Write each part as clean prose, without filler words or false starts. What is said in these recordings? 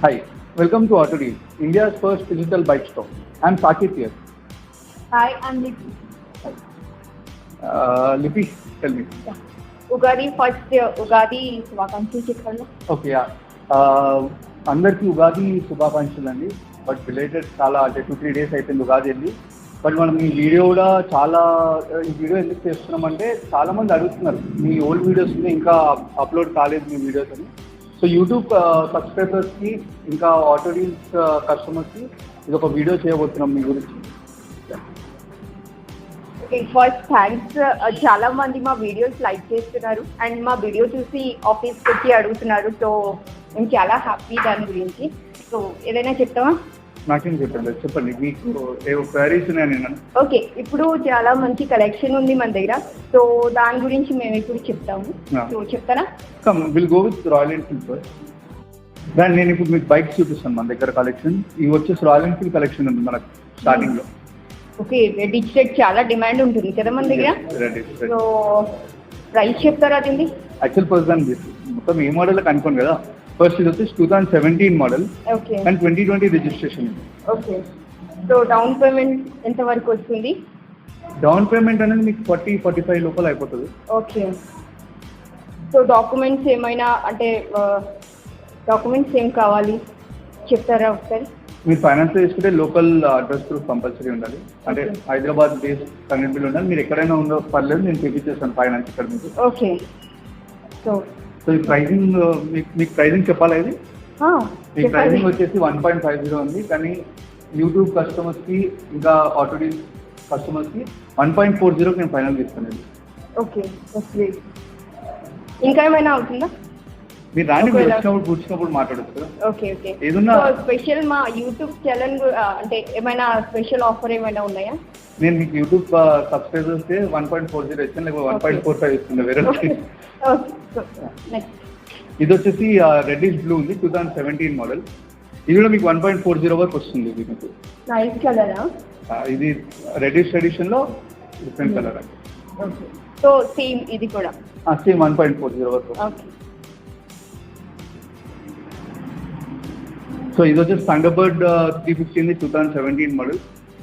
Hi, welcome to Autodeal, India's first digital bike store. I'm Saket here. Hi, I'm Lipi. Lipi, tell me. Yeah. Ugadi first Ugadi శుభాకాంక్షలు చెప్పండి. Okay అందరికీ ఉగాది శుభాకాంక్షలు అండి. But related చాలా అంటే 2-3 days అయిపోయింది ఉగాది వెళ్ళి. బట్ మనం ఈ వీడియో కూడా ఈ వీడియో ఎందుకు చేస్తున్నామంటే చాలామంది అడుగుతున్నారు మీ ఓల్డ్ వీడియోస్ ఇంకా అప్లోడ్ కాలేదు మీ వీడియోస్ అని. సో యూట్యూబ్ సబ్స్క్రైబర్స్కి ఇంకా ఆటోడీల్స్ కస్టమర్స్కి ఇది ఒక వీడియో చేయబోతున్నాం మీ గురించి. First thanks. చాలా మంది మా వీడియోస్ లైక్ చేస్తున్నారు అండ్ మా వీడియో చూసి ఆఫీస్కి వచ్చి అడుగుతున్నారు. సో మేము చాలా హ్యాపీ దాని గురించి. సో ఏదైనా చెప్తామా? నాకేం చెప్పండి మీకు క్వైరీస్ ఉన్నాయని. ఓకే, ఇప్పుడు చాలా మంచి కలెక్షన్ ఉంది మన దగ్గర. సో దాని గురించి మేము ఇప్పుడు చెప్తాము. సో చెప్తారా? Will go with royal Enfield first. దాన్ని నేను ఇప్పుడు మీకు బైక్స్ చూపిస్తాను మన దగ్గర కలెక్షన్. ఇవి వచ్చేసి రాయల్ ఎన్ఫీల్డ్ కలెక్షన్ ఉంది మనకు స్టార్టింగ్ లో. ఓకే, రెడ్ సెట్ చాలా డిమాండ్ ఉంటుంది కదా మన దగ్గర. సో ప్రైస్ చెప్తారా దీన్ని? యాక్చువల్ పర్సన్ మొత్తం ఏ మోడల్ కనుక్కోండి కదా. ఫస్ట్ ఇది వచ్చేసి 2017 model and 2020 registration. Okay, so down payment ఎంత వరకు వస్తుంది? డౌన్ పేమెంట్ అనేది మీకు 40-45 లోపల అయిపోతుంది. ఓకే, సో డాక్యుమెంట్స్ ఏమైనా అంటే డాక్యుమెంట్స్ ఏం కావాలి చెప్తారా ఒకసారి? మీరు ఫైనాన్స్ తీసుకుంటే లోకల్ అడ్రస్ ప్రూఫ్ కంపల్సరీ ఉండాలి. అంటే హైదరాబాద్ బేస్ కరెంట్ బిల్ ఉండాలి. మీరు ఎక్కడైనా ఉందో పర్లేదు, నేను చూపించేస్తాను ఫైనాన్స్ ఇక్కడ మీకు. ఓకే, సో ఈ ప్రైజింగ్ మీకు ప్రైజింగ్ చెప్పాలి. ఇది మీ ప్రైజింగ్ వచ్చేసి 1.50 ఉంది. కానీ యూట్యూబ్ కస్టమర్స్కి ఇంకా ఆటోడీల్ కస్టమర్స్కి 1.40 నేను ఫైనల్ తీసుకునేది. ఓకే, ఇంకా ఏమైనా అవుతుందా? మీరు రాని వచ్చినప్పుడు కూర్చున్నప్పుడు మాట్లాడచ్చు కదా. ఓకే ఓకే, ఏదన్నా స్పెషల్ మా యూట్యూబ్ ఛానల్ అంటే ఏమైనా స్పెషల్ ఆఫర్ ఏమైనా ఉన్నాయా? నేను మీకు యూట్యూబ్ సబ్స్క్రైబర్స్ 1.40 ఇస్తాను, లేకపోతే 1.45 ఇస్తుంది వేరే. ఇది వచ్చేసి రెడ్డిష్ బ్లూ ఉంది, 2017 మోడల్. ఇది కూడా మీకు 1.40 వరకు వస్తుంది. ఇది మీకు నైస్ కలరా? ఇది రెడ్డిష్ ఎడిషన్ లో డిఫరెంట్ కలర్ అండి. సో సేమ్ ఇది కూడా సేమ్ 1.40 వరకు. ఓకే, సో ఇది వచ్చేసి థండర్బర్డ్ 350 ఉంది, 2017 మోడల్.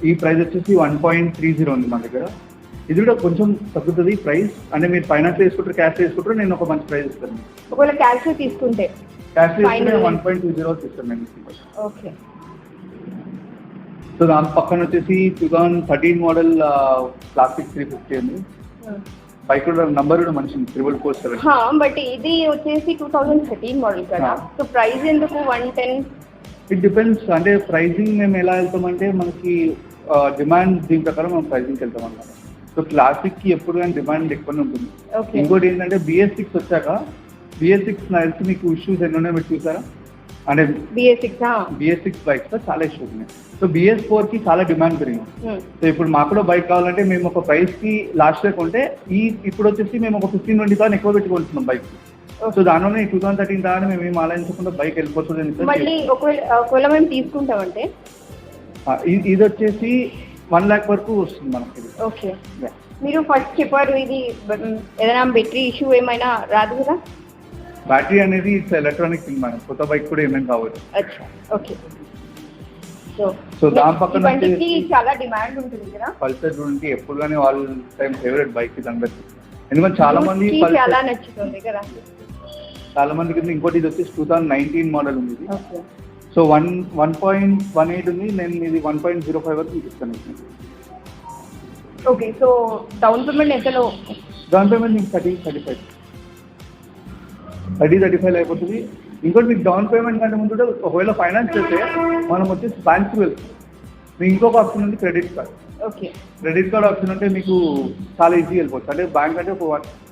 ఈ ప్రైస్ వచ్చేసి 1.30 ఉంది మన దగ్గర. ఇది కూడా కొంచెం తగ్గుతుంది ప్రైస్. అంటే మీరు ఫైనాన్స్ తీసుకుంటారు, క్యాష్ తీసుకుంటారు, నేను ఒక మంచి ప్రైస్ ఇస్తాను. ఒకవేళ క్యాష్ తీసుకుంటే 1.20 ఇస్తాను నేను. ఓకే, సో దాని పక్కన వచ్చేసి 2013 మోడల్ క్లాసిక్ 350 ఉంది. బైక్ కూడా నంబర్ కూడా మంచి 447. బట్ ఇది వచ్చేసి 2013 మోడల్ కదా. సో ప్రైస్ ఎందుకు 110? It depends. అంటే ప్రైజింగ్ మేము ఎలా వెళ్తామంటే మనకి డిమాండ్ దీని ప్రకారం మనం ప్రైజింగ్కి వెళ్తాం అన్నమాట. సో క్లాసిక్కి ఎప్పుడు కానీ డిమాండ్ ఎక్కువనే ఉంటుంది. ఇంకోటి ఏంటంటే BS6 వచ్చాక, BS6 నాకు తెలిసి మీకు ఇష్యూస్ ఎన్ని ఉన్నాయో మీరు చూసారా? అంటే BS6 బైక్స్ చాలా ఇష్యూస్ ఉన్నాయి. సో BS4కి చాలా డిమాండ్ పెరిగింది. సో ఇప్పుడు మాకు కూడా బైక్ కావాలంటే మేము ఒక ప్రైస్కి లాస్ట్ రేట్ ఉంటే ఇప్పుడు వచ్చేసి మేము ఒక 15-20,000 ఎక్కువ పెట్టుకుంటున్నాం బైక్. సో దానిలోనే 2013 దాని మేము ఏం ఆలోచించకుండా బైక్ వెళ్ళిపోతుంది. మళ్ళీ ఒకవేళ మేము తీసుకుంటామంటే ఇది వచ్చేసి 1 lakh వరకు వస్తుంది మనకి. ఓకే, మీరు ఫస్ట్ చెప్పారు ఇది ఏదైనా బ్యాటరీ ఇష్యూ ఏమైనా రాదు కదా? బ్యాటరీ అనేది ఇట్స్ ఎలక్ట్రానిక్ థింగ్ మేడం. కొత్త బైక్ కూడా ఏమేమి కావచ్చు. ఓకే, సో దాని పక్కన చాలా డిమాండ్ ఉంటుంది కదా. పల్సర్ చూడండి ఎప్పుడు కానీ వాళ్ళ టైం ఫేవరెట్ బైక్ ఇది అందరికి. ఎందుకంటే చాలా మంది చాలా నచ్చుతుంది కదా చాలా మందికి. ఇంకోటి ఇది వచ్చేసి 2019 మోడల్ ఉంది. సో 1.18 ఉంది. నేను ఇది 1.05 వరకు ఇస్తాను. ఓకే, సో డౌన్ పేమెంట్ ఎంతలో? డౌన్ పేమెంట్ మీకు 30-35 అయిపోతుంది. ఇంకోటి మీకు డౌన్ పేమెంట్ కంటే ముందు ఒకవేళ ఫైనాన్స్ చేస్తే మనం వచ్చేసి బ్యాంక్కి వెళ్తాం. మీకు ఇంకొక ఆప్షన్ ఉంది credit card. Okay, credit card option అంటే మీకు చాలా ఈజీగా వెళ్ళిపోతుంది. అంటే బ్యాంక్ అంటే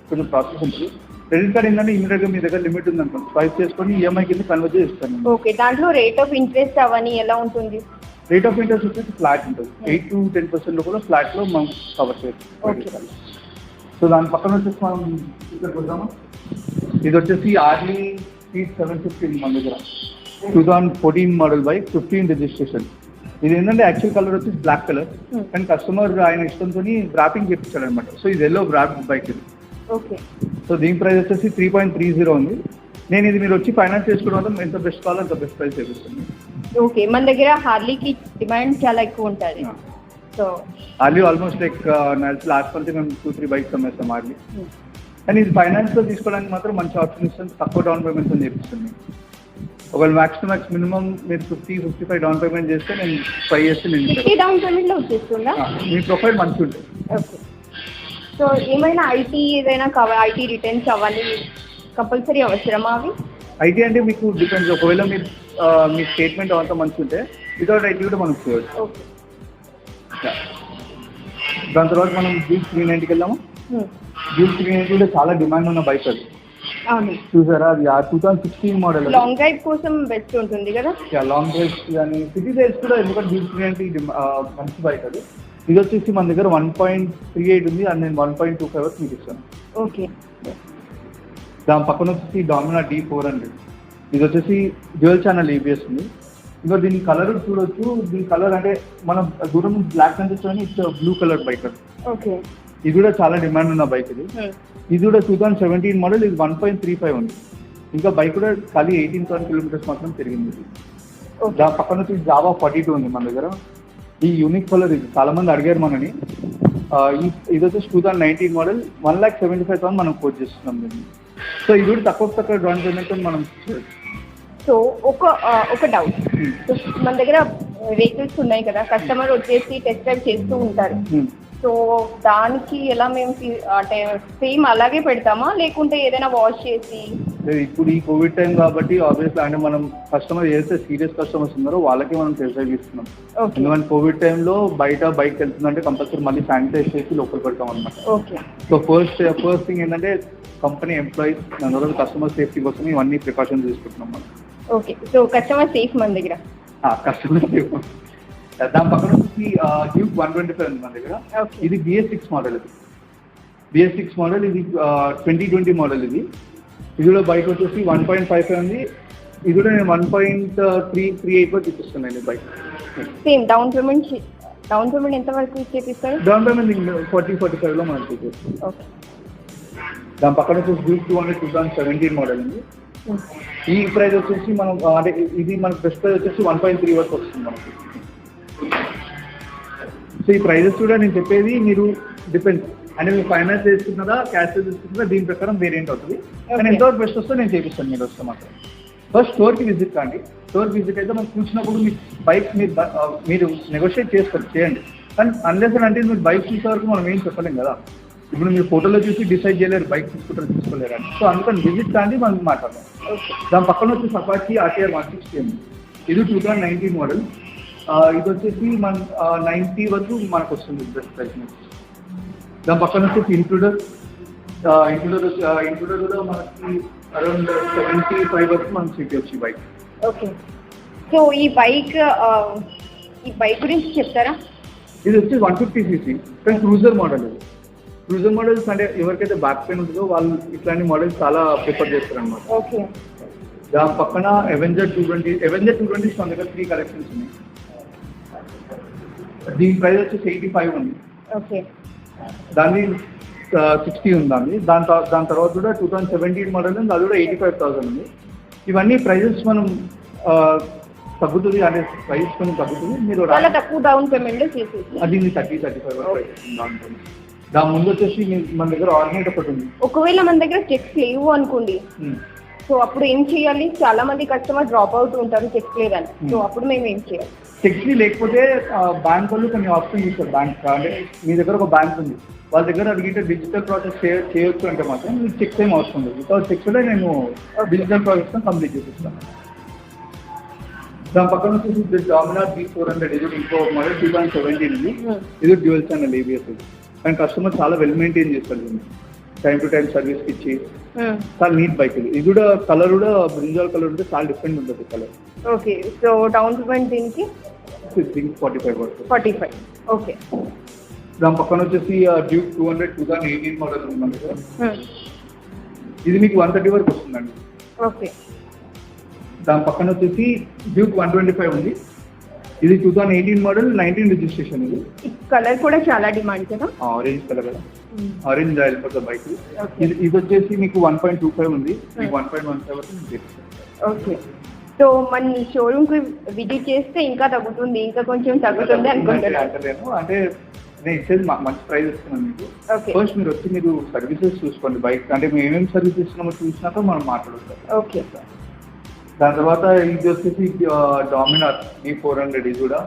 కొంచెం ప్రాసెస్ ఉంటుంది. క్రెడిట్ కార్డ్ ఏంటంటే ఇమీడియట్గా మీ దగ్గర లిమిట్ ఉంది అనుకోండి, స్వైప్ చేసుకొని EMI కింద కన్వర్ట్ చేసి ఇస్తాను. ఓకే, దాంట్లో రేట్ ఆఫ్ ఇంట్రెస్ట్ అవన్నీ ఎలా ఉంటుంది? రేట్ ఆఫ్ ఇంట్రెస్ట్ వచ్చేసి ఫ్లాట్ ఉంటుంది. 8-10% కూడా ఫ్లాట్లో మనం కవర్ చేస్తాం. సో దాని పక్కన వచ్చేసి మనం ఇక్కడికి వద్దామా. ఇది వచ్చేసి ఆర్లీ Speed 750 మన దగ్గర 2014 మోడల్ బైక్, 15 రిజిస్ట్రేషన్. ఇది ఏంటంటే యాక్చువల్ కలర్ వచ్చేసి బ్లాక్ కలర్, కానీ కస్టమర్ ఆయన ఇష్టంతో ర్యాపింగ్ చేపించాడు అనమాట. సో ఇది ఎల్లో ర్యాప్ బైక్ ఇది. ఓకే, సో దీని ప్రైస్ వచ్చేసి 3.30 ఉంది. నేను ఇది మీరు వచ్చి ఫైనాన్స్ చేసుకోవడం వల్ల ఎంత బెస్ట్ కావాలో అంత బెస్ట్ ప్రైస్ చేపిస్తుంది. ఓకే, మన దగ్గర హార్లీకి డిమాండ్ చాలా ఎక్కువ ఉంటుంది. So Harley almost like last month మేము 2-3 బైక్స్ అమ్మేస్తాం హార్లీ. కానీ ఇది ఫైనాన్స్లో తీసుకోవడానికి మాత్రం మంచి ఆప్షన్ ఇస్తుంది, తక్కువ డౌన్ పేమెంట్స్ అని చెప్పిస్తుంది. ఒకవేళ మ్యాక్స్ టు మ్యాక్స్ మినిమం మీరు 50-55 డౌన్ పేమెంట్ చేస్తే నేను ట్రై చేస్తే నేను 50 డౌన్ పేమెంట్లో వచ్చేస్తుందా? మీ ప్రొఫైల్ మంచిగా ఉంటుంది. ఓకే, సో ఏమైనా ఐటీ ఏదైనా కావాలి, ఐటీ రిటర్న్స్ అవ్వాలి కంపల్సరీ అవసరమా అవి? ఐటీ అంటే మీకు డిపెండ్స్, ఒకవేళ మీరు మీ స్టేట్మెంట్ అంతా మంచిగా ఉంటే వితౌట్ ఐటీ కూడా మనం చేయవచ్చు. ఓకే, దాని తర్వాత మనం డ్యూక్ 390కి వెళ్దాము. డ్యూక్ 390 కూడా చాలా డిమాండ్ ఉన్న బైక్ అది. అవును, చూసారా, అది 2016 మోడల్. లాంగ్ డ్రైవ్ కోసం బెస్ట్ ఉంటుంది కదా. లాంగ్ డ్రైవ్స్ కానీ సిటీ డ్రైవ్స్ కూడా, ఎందుకంటే డ్యూక్ 390 మంచి బైక్ అది. ఇది వచ్చేసి మన దగ్గర 1.38 ఉంది, అండ్ నేను 1.25 వరకు మీకు ఇస్తాను. ఓకే, దాని పక్కన వచ్చేసి డామినార్ D400. ఇది వచ్చేసి డ్యూయల్ ఛానల్ ABS ఉంది. ఇంకా దీని కలర్ చూడొచ్చు, దీని కలర్ అంటే మనం దూరం బ్లాక్ కనిపిస్తుంది, ఇట్స్ బ్లూ కలర్ బైక్ అది. ఓకే, ఇది కూడా చాలా డిమాండ్ ఉన్న బైక్ ఇది. ఇది కూడా 2017 మోడల్, ఇది 1.35 ఉంది. ఇంకా బైక్ కూడా ఖాళీ 18,000 కిలోమీటర్స్ మాత్రం తిరిగింది. దాని పక్కన వచ్చి జావా 42 ఉంది మన దగ్గర. ఈ యూనిక్ కలర్ ఇది చాలా మంది అడిగారు మనని. ఇది వచ్చేసి 2019 మోడల్, 1,75,000 మనం కోట్ చేస్తున్నాం దీన్ని. సో ఇది కూడా తక్కువ డౌన్ పేమెంట్ మనం. సో ఒక డౌట్, మన దగ్గర వెహికల్స్ ఉన్నాయి కదా, కస్టమర్ వచ్చేసి టెస్ట్ డ్రైవ్ చేస్తూ ఉంటారు. సో దానికి ఎలా మేము అంటే సేమ్ అలాగే పెడతామా, లేకుంటే ఏదైనా వాష్ చేసి? ఇప్పుడు ఈ కోవిడ్ టైం కాబట్టి ఆబ్వియస్లీ అంటే మనం కస్టమర్ ఏదైతే సీరియస్ కస్టమర్స్ ఉన్నారో వాళ్ళకి మనం టెస్ట్ డ్రైవ్ ఇస్తున్నాం. ఎందుకంటే కోవిడ్ టైంలో బయట బైక్ వెళ్తుందంటే కంపల్సరీ మళ్ళీ శానిటైజ్ చేసి లోపల పెడతాం అనమాట. ఓకే, సో ఫస్ట్ థింగ్ ఏంటంటే కంపెనీ ఎంప్లాయీస్ దాని కస్టమర్ సేఫ్టీ కోసం ఇవన్నీ ప్రికాషన్స్ తీసుకుంటున్నాం మనం. ఓకే, సో కస్టమర్ సేఫ్ మన దగ్గర. Customer safe. దాని పక్కన వచ్చి డ్యూక్ 125 ఉంది మన దగ్గర. ఇది BS6 మోడల్. ఇది BS6 మోడల్, ఇది 2020 మోడల్. ఇది కూడా బైక్ వచ్చేసి 1.55 ఉంది. ఇది కూడా నేను 1.338 వరకు ఇప్పిస్తున్నాను బైక్. సేమ్ డౌన్ పేమెంట్ ఎంత వరకు చేపిస్తారు? డౌన్ పేమెంట్ 40-45లో మనం చేపిస్తాం. ఓకే, దాని పక్కన వచ్చేసి డ్యూక్ 200 2017 మోడల్ ఉంది. ఈ ప్రైస్ వచ్చేసి మనం అంటే ఇది మనకు బెస్ట్ ప్రైస్ వచ్చేసి 1.3 వరకు వస్తుంది మనకి. సో ఈ ప్రైజెస్ కూడా నేను చెప్పేది మీరు డిపెండ్స్ అంటే మీరు ఫైనాన్స్ చేసుకుంటున్నారా క్యాష్ తీసుకుంటున్నారా దీని ప్రకారం వేరియంట్ అవుతుంది. కానీ ఎంతవరకు బెస్ట్ వస్తే నేను చేపిస్తాను మీరు వస్తే మాత్రం. ఫస్ట్ స్టోర్కి విజిట్ కాండి. స్టోర్కి విజిట్ అయితే మనం చూసినప్పుడు మీ బైక్ మీరు నెగోషియేట్ చేయండి. కానీ అన్లెస్ అంటే మీరు బైక్ చూసే వరకు మనం ఏం చెప్పలేం కదా. ఇప్పుడు మీరు ఫోటోలో చూసి డిసైడ్ చేయలేరు బైక్ తీసుకోలేరు అని. సో అందుకని విజిట్ కాండి మనం మాట్లాడదాం. దాని పక్కన వచ్చి అపాచీ RTR 160 ఉంది. ఇది 2019 మోడల్. ఇది వచ్చేసి మన 90 వరకు మనకు వస్తుంది బెస్ట్ ప్రైస్. దాని పక్కన వచ్చేసి ఇంట్రూడర్ కూడా మనకి అరౌండ్ 75 వరకు మనకి సిటీ వచ్చి బైక్. ఓకే, సో ఈ బైక్ గురించి చెప్తారా? ఇది వచ్చి 150cc కానీ క్రూజర్ మోడల్. ఇది క్రూజర్ మోడల్స్ అంటే ఎవరికైతే బ్యాక్ పెయిన్ ఉంటుందో వాళ్ళు ఇట్లాంటి మోడల్స్ చాలా ప్రిఫర్ చేస్తారు అనమాట. ఓకే, దాని పక్కన అవెంజర్ 220 మన దగ్గర 3 కలెక్షన్స్ ఉన్నాయి. దీని ప్రైస్ వచ్చేసి 85 ఉంది. ఓకే, దాన్ని 60 ఉందండి. దాని తర్వాత కూడా 2017 మోడల్ ఉంది, అది కూడా 85,000 ఉంది. ఇవన్నీ ప్రైజెస్ మనం తగ్గుతుంది అంటే ప్రైస్ కొంచెం తగ్గుతుంది. మీరు తక్కువ డౌన్ పేమెంట్ చేసి అది 30-35 డౌన్ పేమెంట్. దాని ముందు వచ్చేసి మన దగ్గర ఆర్గనైట్ ఒకటి ఉంది. ఒకవేళ మన దగ్గర చెక్స్ లేవు అనుకోండి, సో అప్పుడు ఏం చేయాలి? చాలా మంది కస్టమర్ డ్రాప్ అవుతూ ఉంటారు చెక్స్ లేదని. సో అప్పుడు మేము ఏం చేయాలి? చెక్స్ లేకపోతే బ్యాంక్ వాళ్ళు కొన్ని ఆప్షన్ ఇస్తారు. బ్యాంక్ అంటే మీ దగ్గర ఒక బ్యాంక్ ఉంది, వాళ్ళ దగ్గర అడిగితే డిజిటల్ ప్రాసెస్ చేయొచ్చు అంటే మాత్రం మీకు చెక్స్ ఏం అవసరం లేదు. వితౌట్ చెక్స్ కూడా నేను డిజిటల్ ప్రాసెస్ కంప్లీట్ చేపిస్తాను. దాని పక్కన వచ్చేసి డామినార్ D400. ఇది ఇంకో మోడల్ 2017 ఉంది. ఇది డ్యూయల్ ఛానల్ ABS. కానీ కస్టమర్ చాలా వెల్ మెయింటైన్ చేస్తారు దీన్ని, టైం టు టైం సర్వీస్ ఇచ్చి చాలా నీట్ బైక్. ఇది కూడా కలర్ కూడా బ్రింజాల్ కలర్ ఉంటే చాలా డిఫరెంట్ ఉంటుంది colour. Okay, so down payment దీనికి 45 వరకు. 45. ఓకే, దాని పక్కన వచ్చేసి డ్యూక్ 200 2018 మోడల్ ఉంది మన దగ్గర. ఇది మీకు 130 వరకు వస్తుందండి. ఓకే, దాని పక్కన వచ్చేసి డ్యూక్ 125 ఉంది. ఇది 2018 మోడల్ 19 రిజిస్ట్రేషన్. ఇది కలర్ కూడా చాలా డిమాండ్ కదా, ఆరెంజ్ కలర్ కదా. ఆరెంజ్ వెళ్ళిపోతుంది బైక్. ఇది వచ్చేసి మీకు 1.25 ఉంది, మీకు 1.15 వరకు మీకు చేపిస్తాను. ఓకే, సో మన షోరూమ్ కి విజిట్ చేస్తే ఇంకా తగ్గుతుంది, ఇంకా కొంచెం తగ్గుతుంది అనుకుంటున్నాను. అంటే నేను ఇచ్చేది మంచి ప్రైస్ ఇస్తున్నాను మీకు. ఫస్ట్ మీరు వచ్చి మీరు సర్వీసెస్ చూసుకోండి బైక్, అంటే మేము ఏమేమి సర్వీస్ ఇస్తున్నామో చూసినాక మనం మాట్లాడుతాం. ఓకే, దాని తర్వాత ఇది వచ్చేసి డామినార్ D400.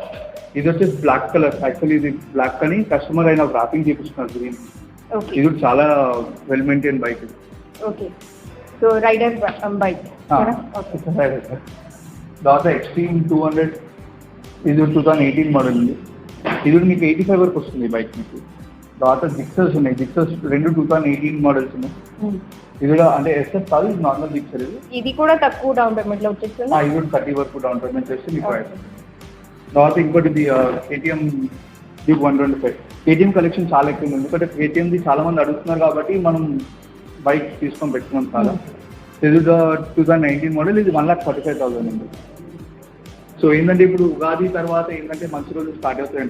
ఇది వచ్చేసి బ్లాక్ కలర్. యాక్చువల్లీ ఇది బ్లాక్ అని కస్టమర్ అయిన ర్యాపింగ్ చేపిస్తున్నారు గ్రీన్. ఇది చాలా well maintain bike. Okay, so rider bike. తర్వాత ఎక్స్ట్రీమ్ 200, ఇది 2018 మోడల్ ఉంది. ఇది మీకు 85 వరకు వస్తుంది ఈ బైక్ మీకు. తర్వాత జిక్సర్స్ ఉన్నాయి, జిక్సర్స్ 2 2018 మోడల్స్ ఉన్నాయి. ఇది కూడా అంటే ఎస్ఎస్ కాదు, ఇది నార్మల్ జిక్సర్. ఇది కూడా తక్కువ డౌన్ పేమెంట్ లో వచ్చేస్తుంది. ఇది కూడా 30 వరకు డౌన్ పేమెంట్ చేస్తే మీకు. తర్వాత ఇంకోటి KTM D125. KTM కలెక్షన్ చాలా ఎక్కువ ఉంది, ఎందుకంటే KTMది చాలా మంది అడుగుతున్నారు కాబట్టి మనం బైక్ తీసుకొని పెట్టుకున్నాం చాలా. ఇది 2019 మోడల్, ఇది 1,45,000 ఉంది. సో ఏంటంటే ఇప్పుడు ఉగాది తర్వాత ఏంటంటే మంచి రోజులు స్టార్ట్ అవుతాయి.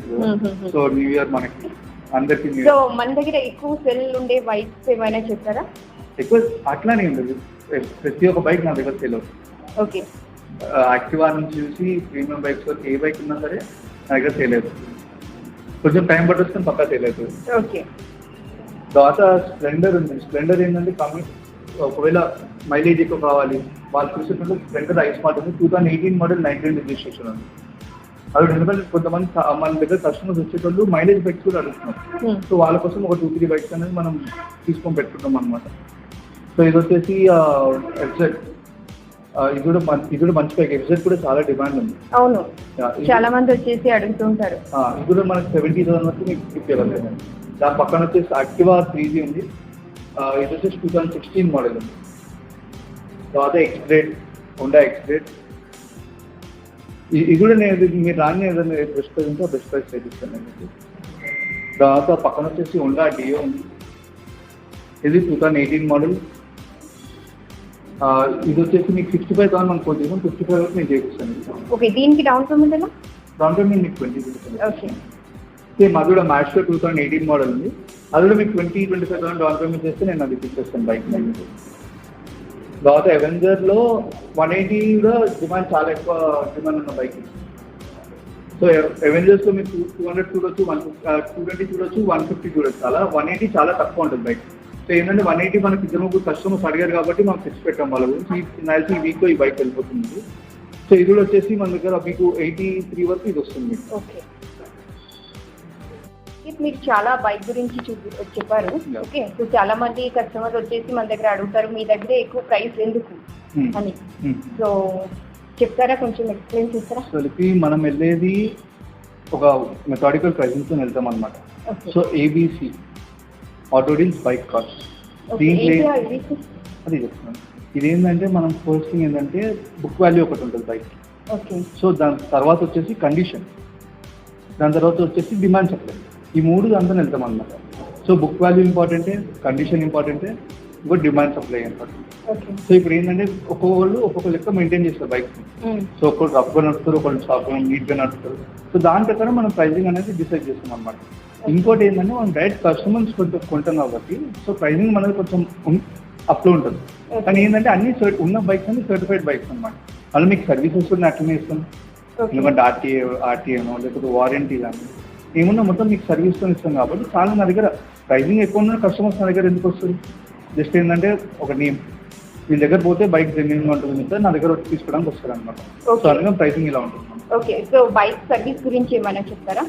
సో న్యూ ఇయర్ మనకి అందరికి. సో మన దగ్గర ఎక్కువ సెల్ ఉండే బైక్స్ ఏమైనా చెప్తారా? ఎక్కువ అట్లానే ఉండదు, ప్రతి ఒక్క బైక్ నా దగ్గర సేల్ అవుతుంది. ఓకే, యాక్టివా నుంచి చూసి ప్రీమియం బైక్స్ వరకు ఏ బైక్ ఉన్నా సరే నా దగ్గర సేల్ అవుతుంది. కొంచెం టైం పట్టొస్తుంది, పక్కా సేల్ అవుతుంది. ఓకే, తర్వాత స్ప్లెండర్ ఉంది. స్ప్లెండర్ ఏంటంటే ఒకవేళ మైలేజ్ ఎక్కువ కావాలి వాళ్ళు చూసేటప్పుడు స్ప్లెండర్ ఐస్మార్ట్ ఉంది. 2018 మోడల్ 19 రిజిస్ట్రేషన్ ఉంది. అది ఎందుకంటే కొంతమంది మన దగ్గర కస్టమర్స్ వచ్చేటప్పుడు మైలేజ్ బైక్స్ కూడా అడుగుతున్నారు. సో వాళ్ళ కోసం ఒక 2-3 బైక్స్ అనేది మనం తీసుకొని పెట్టుకుంటాం అనమాట. సో ఇది వచ్చేసి ఎఫ్జెడ్. ఇది కూడా మంచి బైక్. ఎఫ్జెడ్ కూడా చాలా డిమాండ్ ఉంది. అవును, చాలా మంది వచ్చేసి అడుగుతుంటారు. ఇది కూడా మనకి 70,000 వరకు మీకు ఇవ్వగలుగుతాం. దాని పక్కన వచ్చేసి యాక్టివా 3G ఉంది. ఇది వచ్చేసి 2016 మోడల్ ఉంది. తర్వాత ఎక్స్గ్రేడ్, హోండా ఎక్స్గ్రేడ్. ఇది కూడా నేను మీరు రాని ఏదైనా బెస్ట్ ప్రైస్ ఉంటే బెస్ట్ ప్రైస్ చేపిస్తాను నేను. తర్వాత పక్కన వచ్చేసి హోండా డియో ఉంది. ఇది 2018 మోడల్. ఇది వచ్చేసి మీకు 65,000 మనం కోట్ చేసాం, 55 వరకు నేను చేపిస్తాను. ఓకే, దీనికి డౌన్ పేమెంట్ ఎలా? డౌన్ పేమెంట్ మీకు 20%. ఓకే, సేమ్ అది కూడా మ్యాచ్లో 2018 మోడల్ ఉంది. అది కూడా మీకు 20-25,000 డౌన్ పేమెంట్ చేస్తే నేను అది ఇచ్చేస్తాను బైక్. తర్వాత అవెంజర్లో 180 కూడా డిమాండ్ చాలా ఎక్కువ డిమాండ్ ఉన్న బైక్. సో అవెంజర్స్లో మీకు 200 చూడొచ్చు, 220 చూడొచ్చు, 150 చూడొచ్చు. అలా 180 చాలా తక్కువ ఉంటుంది బైక్. సో ఏంటంటే 180 మనకి 2-3 కస్టమర్స్ అడిగారు కాబట్టి మనం తెచ్చి పెట్టాం వాళ్ళ గురించి. ఈ వీక్లో ఈ బైక్ వెళ్ళిపోతుంది. సో ఇది కూడా వచ్చేసి మన దగ్గర మీకు 83 వరకు ఇది వస్తుంది. ఓకే, మీరు చాలా బైక్ గురించి చెప్పారు. ఓకే, సో చాలా మంది కస్టమర్ వచ్చేసి మన దగ్గర అడుగుతారు మీ దగ్గర ఎక్కువ ప్రైస్ ఎందుకు అని. సో చెప్తారా, కొంచెం ఎక్స్ప్లెయిన్ చేస్తారా? మనం వెళ్ళేది ఒక మెథాడికల్ ప్రైసింగ్ తో వెళ్తాం అనమాట. So ABC auto deals bike cost. అది చెప్తున్నాను. ఇదేంటంటే మనం ఫస్ట్ థింగ్ ఏంటంటే బుక్ వాల్యూ ఒకటి ఉంటుంది బైక్. సో దాని తర్వాత వచ్చేసి కండిషన్, దాని తర్వాత వచ్చేసి డిమాండ్ సప్లై. ఈ 3 అంతా వెళ్తాం అనమాట. సో బుక్ వాల్యూ ఇంపార్టెంటే, కండిషన్ ఇంపార్టెంటే, ఇంకోటి డిమాండ్ సప్లై ఇంపార్టెంట్. సో ఇప్పుడు ఏంటంటే ఒక్కొక్క లెక్క మెయింటైన్ చేస్తారు బైక్. సో ఒకళ్ళు రఫ్గా నడుపుతారు, ఒకళ్ళు సాఫ్ట్గా నీట్గా నడుపుతారు. సో దాని ప్రకారం మనం ప్రైజింగ్ అనేది డిసైడ్ చేస్తాం అనమాట. ఇంకోటి ఏంటంటే మనం డైరెక్ట్ కస్టమర్స్ కొంటాం కాబట్టి సో ప్రైజింగ్ మనది కొంచెం అప్లో ఉంటుంది. కానీ ఏంటంటే అన్ని ఉన్న బైక్స్ అన్ని సర్టిఫైడ్ బైక్స్ అనమాట. మళ్ళీ మీకు సర్వీసెస్ కూడా అట్లనే ఇస్తాం. ఎందుకంటే ఆర్టీఏనో లేకపోతే వారంటీ కానీ ఏమున్నా మొత్తం మీకు సర్వీస్తో ఇస్తాం కాబట్టి చాలా నా దగ్గర ప్రైజింగ్ ఎక్కువ ఉన్న కస్టమర్స్ నా దగ్గర ఎందుకు వస్తుంది? జస్ట్ ఏంటంటే ఒక నేమ్ వీళ్ళ దగ్గర పోతే బైక్ జెన్యూన్గా ఉంటుంది, నా దగ్గర వచ్చి తీసుకోవడానికి వస్తారు అనమాట. సో అందుకని ప్రైసింగ్ ఇలా ఉంటుంది. ఓకే, సో బైక్ సర్వీస్ గురించి ఏమైనా చెప్తారా?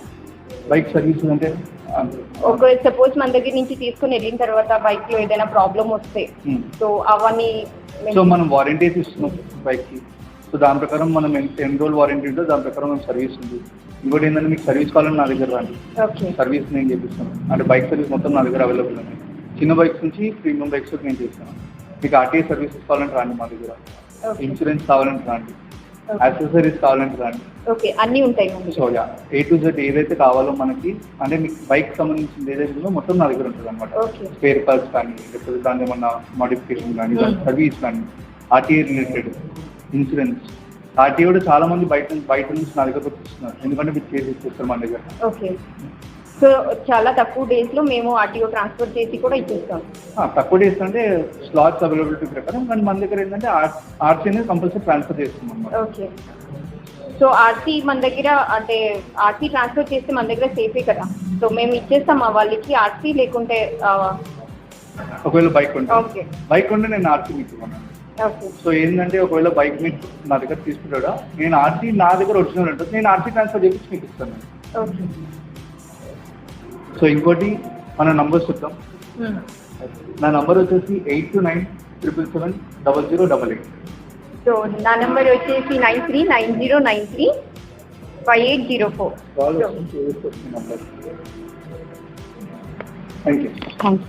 బైక్ సర్వీస్ అంటే ఒక సపోజ్ మన దగ్గర నుంచి తీసుకుని వెళ్ళిన తర్వాత బైక్ లో ఏదైనా ప్రాబ్లం వస్తే సో అవన్నీ సో మనం వారంటీ ఇస్తున్నాం బైక్ కి. సో దాని ప్రకారం మనం ఎన్ని రోజులు వారంటీ ఉంటుందో దాని ప్రకారం మనం సర్వీస్ ఉంది. ఇంకోటి ఏంటంటే మీకు సర్వీస్ కావాలని నా దగ్గర రండి, సర్వీస్ నేను చేపిస్తాను. అంటే బైక్ సర్వీస్ మొత్తం నా దగ్గర అవైలబుల్ ఉంది. చిన్న బైక్స్ నుంచి ప్రీమియం బైక్స్ నేను చేస్తాను. మీకు ఆర్టీఏ సర్వీసెస్ కావాలంటే రండి మా దగ్గర, ఇన్సూరెన్స్ కావాలంటే రండి, యాక్సెసరీస్ కావాలంటే రండి. ఓకే, అన్నీ ఉంటాయి. సో A to Z ఏదైతే కావాలో మనకి, అంటే మీకు బైక్ సంబంధించిన ఏదైతే ఉందో మొత్తం నా దగ్గర ఉంటుంది అనమాట. స్పేర్ పార్ట్స్ కానీ లేకపోతే దాని ఏమన్నా మోడిఫికేషన్ కానీ సర్వీస్ కానీ ఆర్టీఏ రిలేటెడ్, ఇన్సూరెన్స్. ఆర్టీఏ కూడా చాలా మంది బయట నుంచి నా దగ్గర తెచ్చిస్తున్నారు, ఎందుకంటే మీరు చేసి ఇచ్చేస్తారు మన దగ్గర. సో చాలా తక్కువ డేస్ లో మేము ఆర్టీఓ ట్రాన్స్ఫర్ చేసి కూడా ఇచ్చేస్తాం. తక్కువ డేస్ అంటే స్లాట్స్ అవైలబిలిటీ ప్రకారం, కానీ మన దగ్గర ఏంటంటే ఆర్సీ అనేది కంపల్సరీ ట్రాన్స్ఫర్ చేస్తున్నాం. ఓకే. సో ఆర్సీ మన దగ్గర అంటే ఆర్సీ ట్రాన్స్ఫర్ చేస్తే మన దగ్గర సేఫే కదా, సో మేము ఇచ్చేస్తాం వాళ్ళకి ఆర్సీ. లేకుంటే ఒకవేళ బైక్ ఉంటే, ఓకే బైక్ ఉంటే నేను ఆర్సీ మీకు ఇవ్వను. ఓకే. సో ఏంటంటే ఒకవేళ బైక్ మీకు నా దగ్గర తీసుకుంటాడా, నేను ఆర్సీ నా దగ్గర ఒరిజినల్ ఉంటుంది, నేను ఆర్సీ ట్రాన్స్ఫర్ చేసి మీకు ఇస్తాను. ఓకే. సో ఇంకోటి మన నంబర్స్ చూద్దాం. నా నంబర్ వచ్చేసి 8297770088. సో నా నెంబర్ వచ్చేసి 9390935804. Thank you. Thank you.